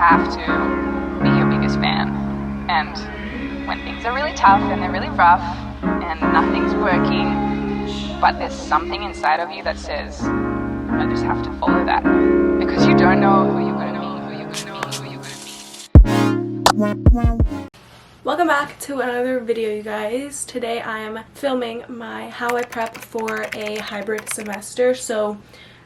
have to be your biggest fan. And when things are really tough and they're really rough and nothing's working, but there's something inside of you that says, I just have to follow that. Because you don't know who you're going to be. Welcome back to another video, you guys. Today I am filming my how I prep for a hybrid semester. So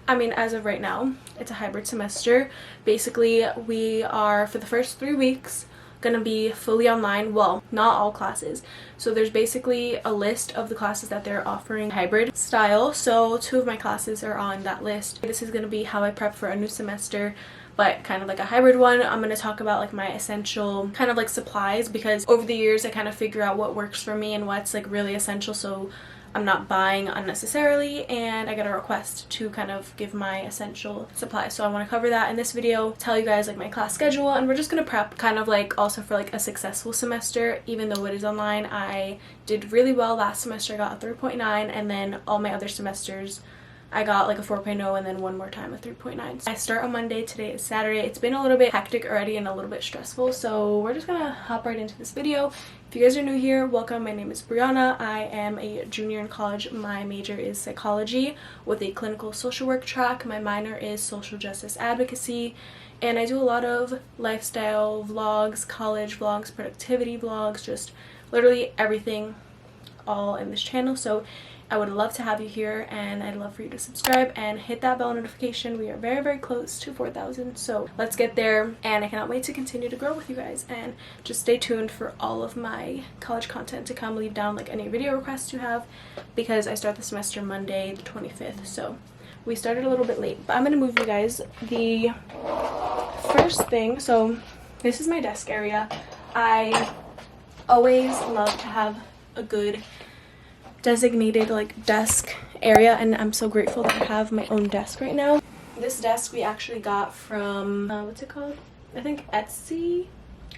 I mean, as of right now, it's a hybrid semester. Basically, we are, for the first 3 weeks, gonna be fully online. Well, not all classes. So there's basically a list of the classes that they're offering hybrid style. So 2 of my classes are on that list. This is gonna be how I prep for a new semester, but kind of like a hybrid one. I'm going to talk about like my essential kind of like supplies, because over the years I kind of figure out what works for me and what's like really essential, so I'm not buying unnecessarily. And I got a request to kind of give my essential supplies, so I want to cover that in this video, tell you guys like my class schedule, and we're just going to prep kind of like also for like a successful semester. Even though it is online, I did really well last semester. I got a 3.9, and then all my other semesters I got like a 4.0 and then one more time a 3.9. I start on Monday. Today is Saturday. It's been a little bit hectic already and a little bit stressful, so we're just gonna hop right into this video. If you guys are new here, welcome. My name is Brianna. I am a junior in college. My major is psychology with a clinical social work track. My minor is social justice advocacy, and I do a lot of lifestyle vlogs, college vlogs, productivity vlogs, just literally everything all in this channel. So I would love to have you here, and I'd love for you to subscribe and hit that bell notification. We are very, very close to 4,000, so let's get there, and I cannot wait to continue to grow with you guys. And just stay tuned for all of my college content to come. Leave down like any video requests you have, because I start the semester Monday the 25th, so we started a little bit late. But I'm going to move you guys. The first thing, so this is my desk area. I always love to have a good designated like desk area, and I'm so grateful that I have my own desk right now. This desk we actually got from what's it called? I think Etsy.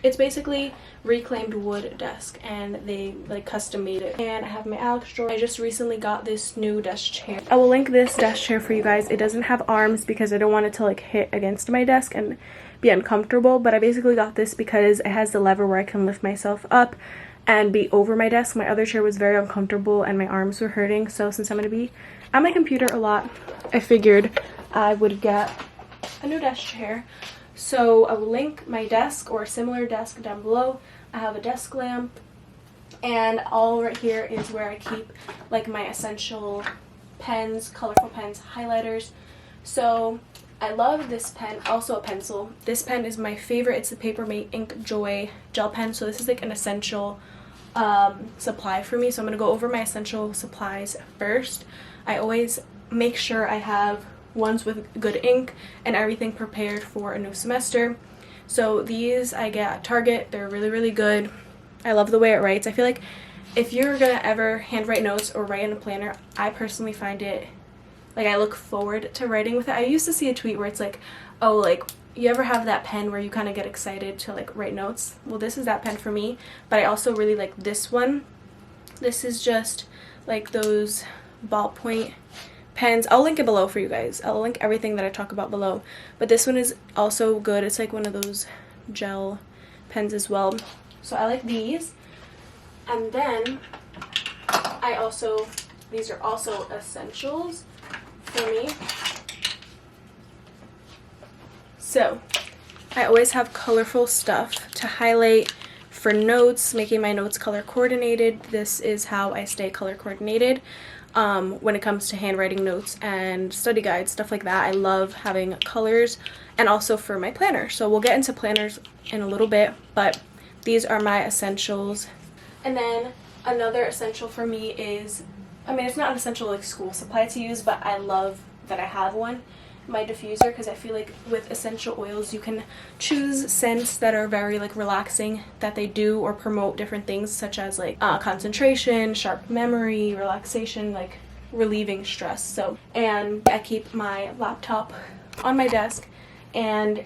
It's basically reclaimed wood desk, and they like custom made it. And I have my Alex drawer. I just recently got this new desk chair. I will link this desk chair for you guys. It doesn't have arms because I don't want it to like hit against my desk and be uncomfortable, but I basically got this because it has the lever where I can lift myself up and be over my desk. My other chair was very uncomfortable and my arms were hurting, so since I'm going to be at my computer a lot, I figured I would get a new desk chair. So I will link my desk or a similar desk down below. I have a desk lamp, and all right here is where I keep like my essential pens, colorful pens, highlighters. So I love this pen, also a pencil. This pen is my favorite. It's the Papermate Ink Joy gel pen. So this is like an essential supply for me. So I'm going to go over my essential supplies first. I always make sure I have ones with good ink and everything prepared for a new semester. So these I get at Target. They're really, really good. I love the way it writes. I feel like if you're going to ever handwrite notes or write in a planner, I personally find it like I look forward to writing with it. I used to see a tweet where it's like, oh, like you ever have that pen where you kind of get excited to like write notes? Well, this is that pen for me. But I also really like this one. This is just like those ballpoint pens. I'll link it below for you guys. I'll link everything that I talk about below. But this one is also good. It's like one of those gel pens as well. So I like these. And then I also, these are also essentials for me. So I always have colorful stuff to highlight for notes, making my notes color coordinated. This is how I stay color coordinated when it comes to handwriting notes and study guides, stuff like that. I love having colors, and also for my planner. So we'll get into planners in a little bit, but these are my essentials. And then another essential for me is, I mean, it's not an essential like school supply to use, but I love that I have one, my diffuser, because I feel like with essential oils you can choose scents that are very like relaxing, that they do or promote different things such as like concentration, sharp memory, relaxation, like relieving stress. So, and I keep my laptop on my desk, and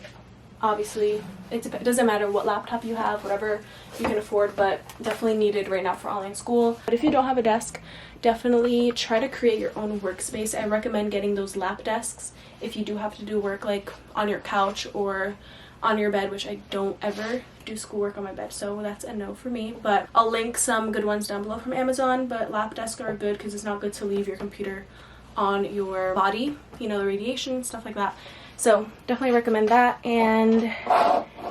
obviously it doesn't matter what laptop you have, whatever you can afford, but definitely needed right now for online school. But if you don't have a desk, definitely try to create your own workspace. I recommend getting those lap desks if you do have to do work like on your couch or on your bed, which I don't ever do schoolwork on my bed, so that's a no for me. But I'll link some good ones down below from Amazon. But lap desks are good because it's not good to leave your computer on your body, you know, the radiation, stuff like that. So definitely recommend that. And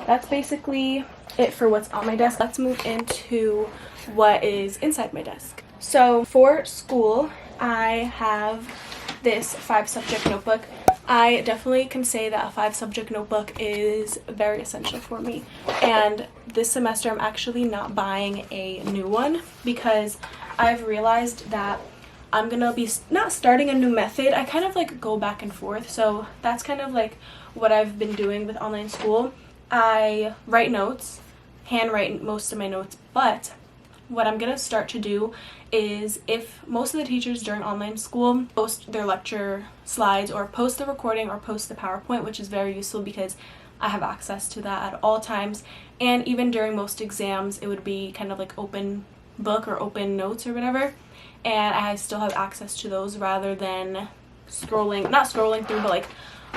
that's basically it for what's on my desk. Let's move into what is inside my desk. So for school, I have this 5-subject notebook. I definitely can say that a 5-subject notebook is very essential for me. And this semester I'm actually not buying a new one because I've realized that I'm gonna be not starting a new method. I kind of like go back and forth. So that's kind of like what I've been doing with online school. I write notes, handwrite most of my notes, but what I'm gonna start to do is, if most of the teachers during online school post their lecture slides or post the recording or post the PowerPoint, which is very useful because I have access to that at all times, and even during most exams it would be kind of like open book or open notes or whatever, and I still have access to those rather than not scrolling through, but like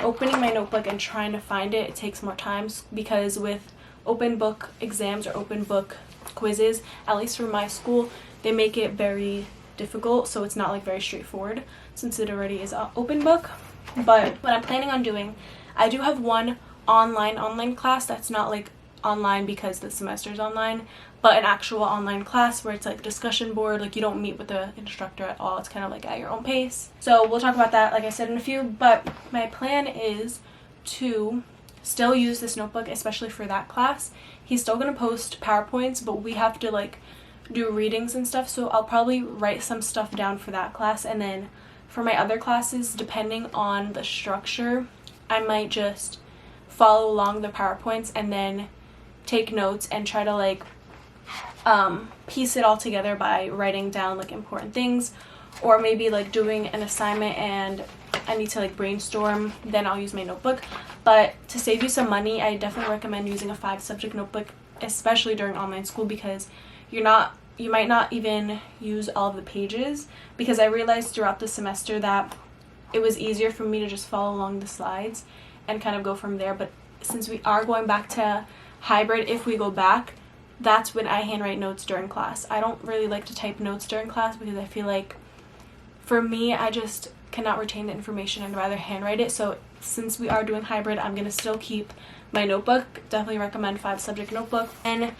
opening my notebook and trying to find it. It takes more time because with open book exams or open book quizzes, at least for my school, they make it very difficult, so it's not like very straightforward since it already is an open book. But what I'm planning on doing, I do have one online class that's not like online because the semester is online, but an actual online class where it's like discussion board, like you don't meet with the instructor at all. It's kind of like at your own pace. So we'll talk about that, like I said, in a few. But my plan is to still use this notebook, especially for that class. He's still going to post PowerPoints, but we have to like do readings and stuff, so I'll probably write some stuff down for that class, and then for my other classes, depending on the structure, I might just follow along the PowerPoints and then take notes and try to like piece it all together by writing down like important things, or maybe like doing an assignment and I need to like brainstorm, then I'll use my notebook. But to save you some money, I definitely recommend using a 5-subject notebook, especially during online school, because you might not even use all of the pages, because I realized throughout the semester that it was easier for me to just follow along the slides and kind of go from there. But since we are going back to hybrid, if we go back, that's when I handwrite notes during class. I don't really like to type notes during class because I feel like for me, I just cannot retain the information and rather handwrite it. So since we are doing hybrid, I'm gonna still keep my notebook. Definitely recommend 5-subject notebook. And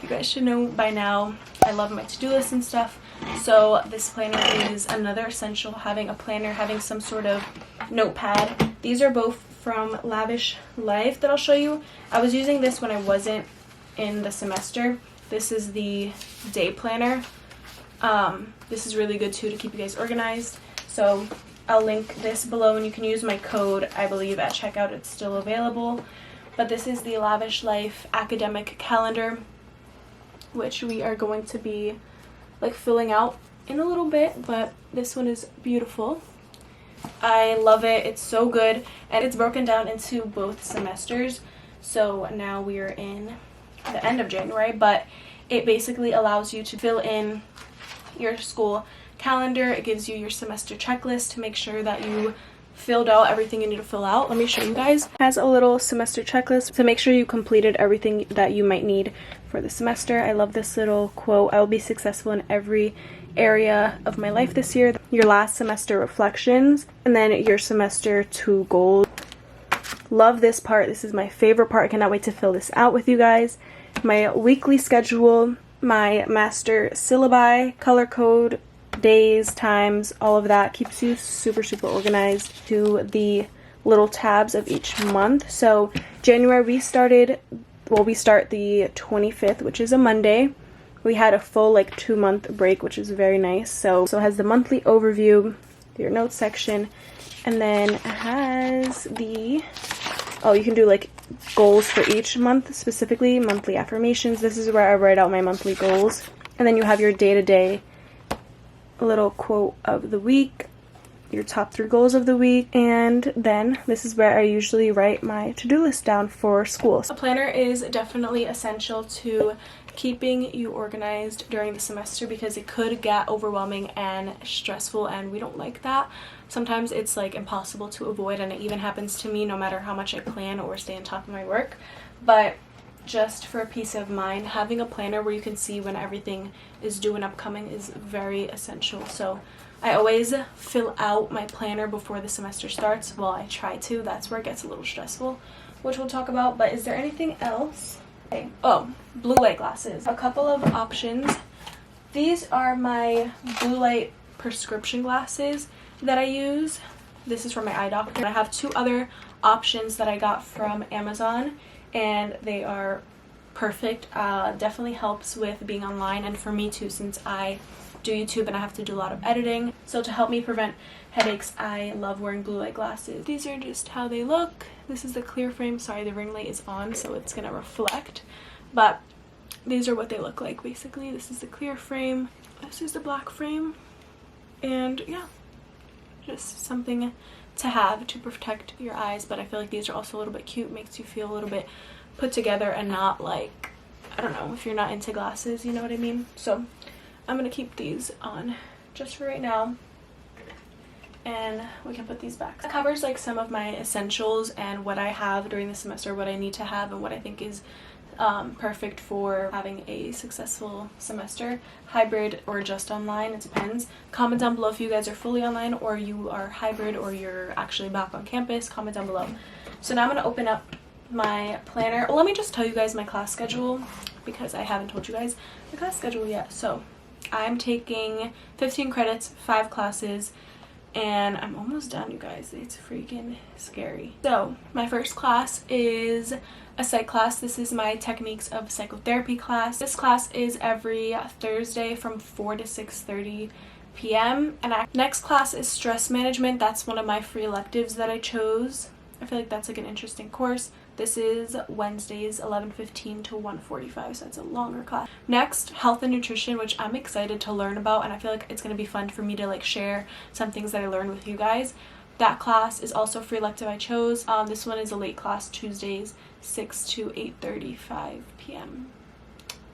you guys should know by now, I love my to-do list and stuff, so this planner is another essential. Having a planner, having some sort of notepad. These are both from Lavish Life that I'll show you. I was using this when I wasn't in the semester. This is the day planner. This is really good too to keep you guys organized, so I'll link this below, and you can use my code, I believe at checkout. It's still available. But this is the Lavish Life academic calendar, which we are going to be like filling out in a little bit, but this one is beautiful. I love it. It's so good, and it's broken down into both semesters. So now we are in the end of January, but it basically allows you to fill in your school calendar. It gives you your semester checklist to make sure that you filled out everything you need to fill out. Let me show you guys. It has a little semester checklist to make sure you completed everything that you might need for the semester. I love this little quote: "I will be successful in every area of my life this year." Your last semester reflections, and then your semester 2 goals. Love this part. This is my favorite part. I cannot wait to fill this out with you guys. My weekly schedule, my master syllabi, color code, days, times, all of that keeps you super organized. To the little tabs of each month. So January we start the 25th, which is a Monday. We had a full like 2-month break, which is very nice. So it has the monthly overview, your notes section, and then it has the, you can do like goals for each month, specifically monthly affirmations. This is where I write out my monthly goals. And then you have your day-to-day little quote of the week, your top 3 goals of the week, and then this is where I usually write my to-do list down for school. A planner is definitely essential to keeping you organized during the semester because it could get overwhelming and stressful, and we don't like that. Sometimes it's like impossible to avoid, and it even happens to me no matter how much I plan or stay on top of my work. But just for peace of mind, having a planner where you can see when everything is due and upcoming is very essential. So I always fill out my planner before the semester starts. Well, I try to. That's where it gets a little stressful, which we'll talk about. But is there anything else? Okay. Oh, blue light glasses. A couple of options. These are my blue light prescription glasses that I use. This is from my eye doctor. I have 2 other options that I got from Amazon, and they are perfect. Definitely helps with being online, and for me too, since I do YouTube and I have to do a lot of editing. So to help me prevent headaches, I love wearing blue light glasses. These are just how they look. This is the clear frame. Sorry, the ring light is on, so it's gonna reflect, but these are what they look like basically. This is the clear frame, this is the black frame, and yeah, just something to have to protect your eyes. But I feel like these are also a little bit cute, makes you feel a little bit put together and not like, I don't know, if you're not into glasses, you know what I mean? So I'm gonna keep these on just for right now, and we can put these back. It covers like some of my essentials and what I have during the semester, what I need to have, and what I think is perfect for having a successful semester, hybrid or just online. It depends. Comment down below if you guys are fully online or you are hybrid or you're actually back on campus. Comment down below. So now I'm going to open up my planner. Well, let me just tell you guys my class schedule because I haven't told you guys my class schedule yet. So I'm taking 15 credits, 5 classes, and I'm almost done, you guys. It's freaking scary. So my first class is a psych class. This is my techniques of psychotherapy class. This class is every Thursday from 4 to 6:30 p.m. And next class is stress management. That's one of my free electives that I chose. I feel like that's like an interesting course. This is Wednesdays 11:15 to 1:45, so it's a longer class. Next, health and nutrition, which I'm excited to learn about, and I feel like it's going to be fun for me to like share some things that I learned with you guys. That class is also a free elective I chose. This one is a late class, Tuesdays 6 to 8:35 p.m.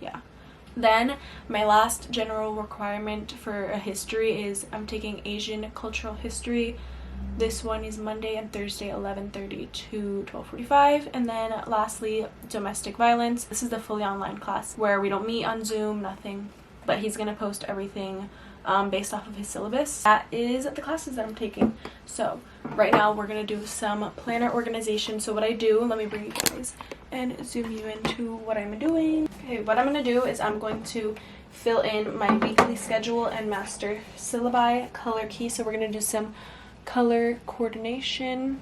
Yeah. Then my last general requirement for a history is I'm taking Asian cultural history. This one is Monday and Thursday 11:30 to 12:45. And then lastly, domestic violence. This is the fully online class where we don't meet on Zoom, nothing, but he's gonna post everything based off of his syllabus. That is the classes that I'm taking. So right now we're gonna do some planner organization. So what I do, let me bring you guys and zoom you into what I'm doing. Okay, what I'm gonna do is I'm going to fill in my weekly schedule and master syllabi color key. So we're gonna do some color coordination.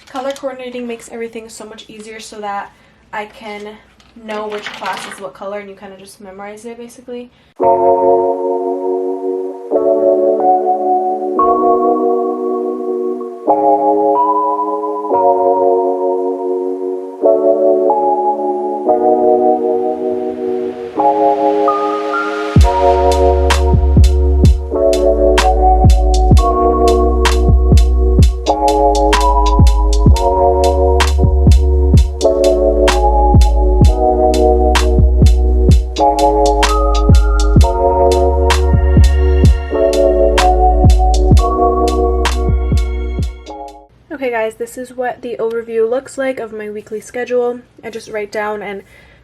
Color coordinating makes everything so much easier so that I can know which class is what color, and you kind of just memorize it basically. Okay guys, this is what the overview looks like of my weekly schedule. I just write down and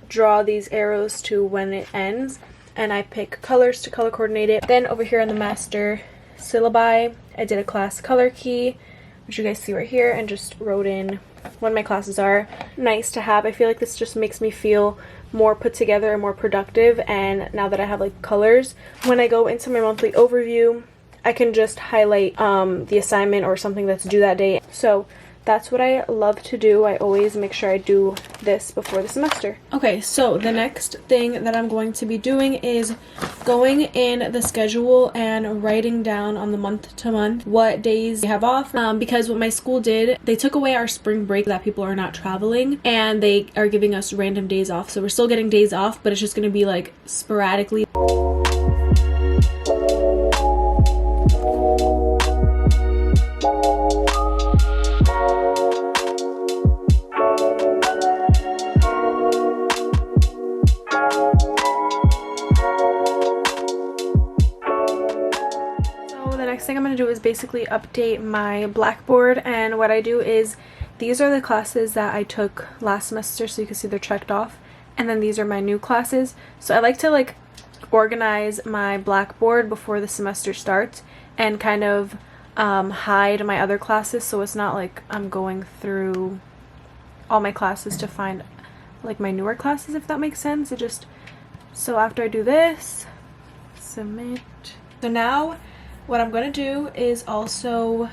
draw these arrows to when it ends, and I pick colors to color coordinate it. Then over here on the master syllabi, I did a class color key, which you guys see right here, and just wrote in when my classes are. Nice to have. I feel like this just makes me feel more put together and more productive, and now that I have like colors, when I go into my monthly overview, I can just highlight the assignment or something that's due that day. So that's what I love to do. I always make sure I do this before the semester. Okay, so the next thing that I'm going to be doing is going in the schedule and writing down on the month to month what days we have off. Because what my school did, they took away our spring break that people are not traveling, and they are giving us random days off. So we're still getting days off, but it's just going to be like sporadically. thing I'm going to do is basically update my Blackboard, and what I do is these are the classes that I took last semester, so you can see they're checked off, and then these are my new classes. So I like to like organize my Blackboard before the semester starts and kind of hide my other classes, so it's not like I'm going through all my classes to find like my newer classes, if that makes sense. It just, so after I do this, submit. So now what I'm going to do is also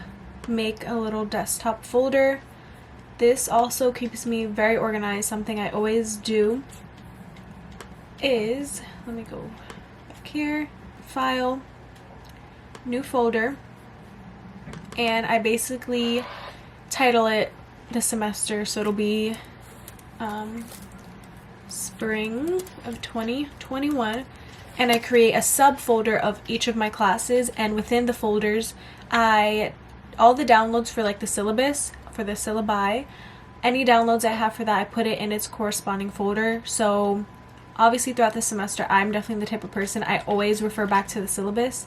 make a little desktop folder. This also keeps me very organized. Something I always do is, let me go back here, file, new folder, and I basically title it the semester, so it'll be spring of 2021, and I create a subfolder of each of my classes, and within the folders all the downloads for like the syllabus, for the syllabi, any downloads I have for that, I put it in its corresponding folder. So obviously throughout the semester, I'm definitely the type of person, I always refer back to the syllabus,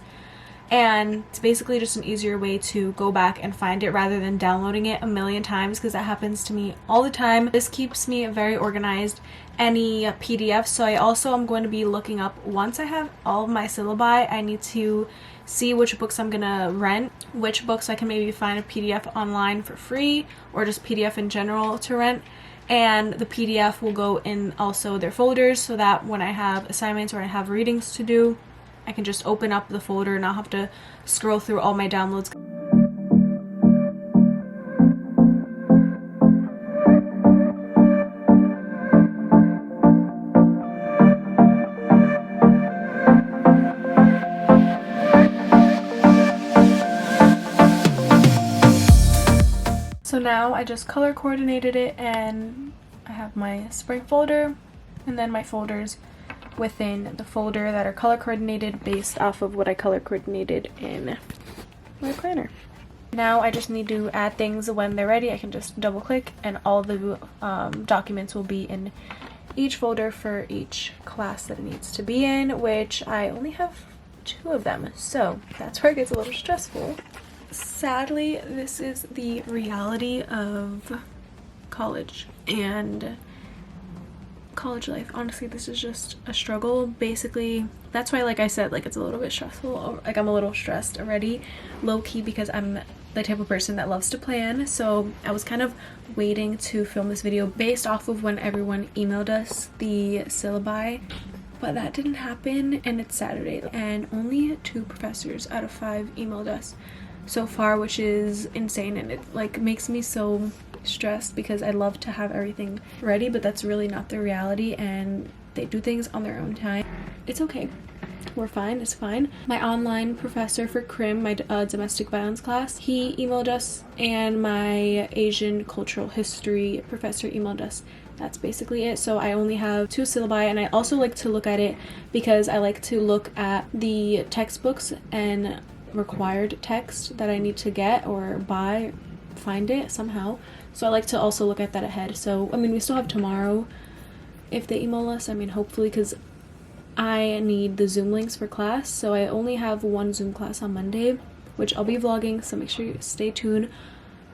and it's basically just an easier way to go back and find it rather than downloading it a million times, because that happens to me all the time. This keeps me very organized. Any PDFs, so I also am going to be looking up, once I have all of my syllabi, I need to see which books I'm gonna rent, which books I can maybe find a PDF online for free, or just PDF in general to rent, and the PDF will go in also their folders, so that when I have assignments or I have readings to do, I can just open up the folder and not have to scroll through all my downloads. So now I just color coordinated it, and I have my spring folder and then my folders within the folder that are color coordinated based off of what I color coordinated in my planner. Now I just need to add things when they're ready. I can just double click and all the documents will be in each folder for each class that it needs to be in, which I only have 2 of them, so that's where it gets a little stressful. Sadly, this is the reality of college and college life. Honestly, this is just a struggle. Basically, that's why, like I said, like it's a little bit stressful. Like I'm a little stressed already, low-key, because I'm the type of person that loves to plan. So I was kind of waiting to film this video based off of when everyone emailed us the syllabi, but that didn't happen, and it's Saturday, and only 2 professors out of 5 emailed us so far, which is insane, and it like makes me so stressed because I love to have everything ready, but that's really not the reality, and they do things on their own time. It's okay, we're fine, it's fine. My online professor for crim, my domestic violence class, he emailed us, and my Asian cultural history professor emailed us. That's basically it. So I only have 2 syllabi, and I also like to look at it because I like to look at the textbooks and required text that I need to get or buy, find it somehow. So I like to also look at that ahead. So I mean, we still have tomorrow if they email us, I mean hopefully, because I need the Zoom links for class. So I only have 1 Zoom class on Monday, which I'll be vlogging, so make sure you stay tuned.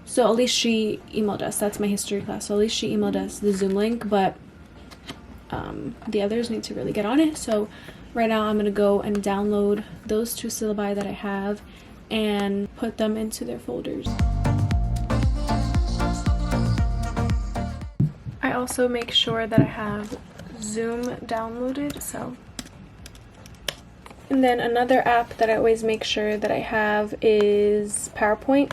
So at least she emailed us, that's my history class, so at least she emailed us the Zoom link, but the others need to really get on it. So right now I'm going to go and download those 2 syllabi that I have and put them into their folders. I also make sure that I have Zoom downloaded, so. And then another app that I always make sure that I have is PowerPoint.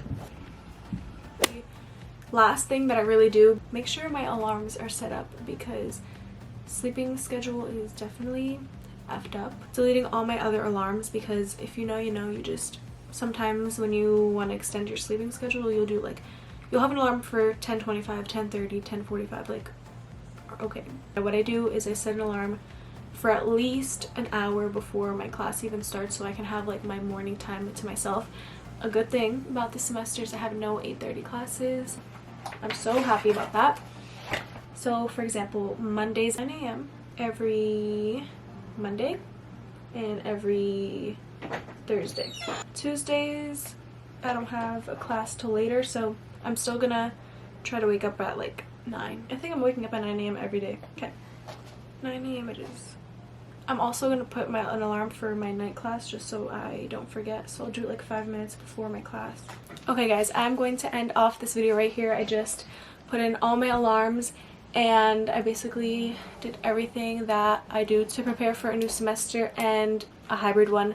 Last thing that I really do, make sure my alarms are set up, because sleeping schedule is definitely effed up. Deleting all my other alarms, because if you know, you know, you just, sometimes when you want to extend your sleeping schedule, you'll do like, you'll have an alarm for 10:25, 10:30, 10:45, like, okay. What I do is I set an alarm for at least an hour before my class even starts, so I can have like my morning time to myself. A good thing about this semester is I have no 8:30 classes. I'm so happy about that. So for example, Mondays 9 a.m. every Monday, and every Thursday. Tuesdays, I don't have a class till later, so I'm still gonna try to wake up at like 9. I think I'm waking up at 9 a.m. every day. Okay, 9 a.m. it is. I'm also gonna put an alarm for my night class just so I don't forget, so I'll do it like 5 minutes before my class. Okay guys, I'm going to end off this video right here. I just put in all my alarms and I basically did everything that I do to prepare for a new semester and a hybrid one,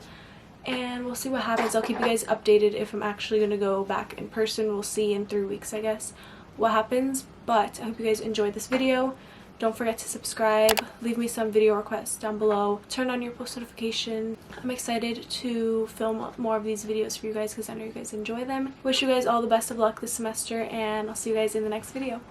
and we'll see what happens. I'll keep you guys updated if I'm actually going to go back in person. We'll see in 3 weeks, I guess, what happens. But I hope you guys enjoyed this video. Don't forget to subscribe, leave me some video requests down below, turn on your post notification. I'm excited to film more of these videos for you guys because I know you guys enjoy them. Wish you guys all the best of luck this semester, and I'll see you guys in the next video.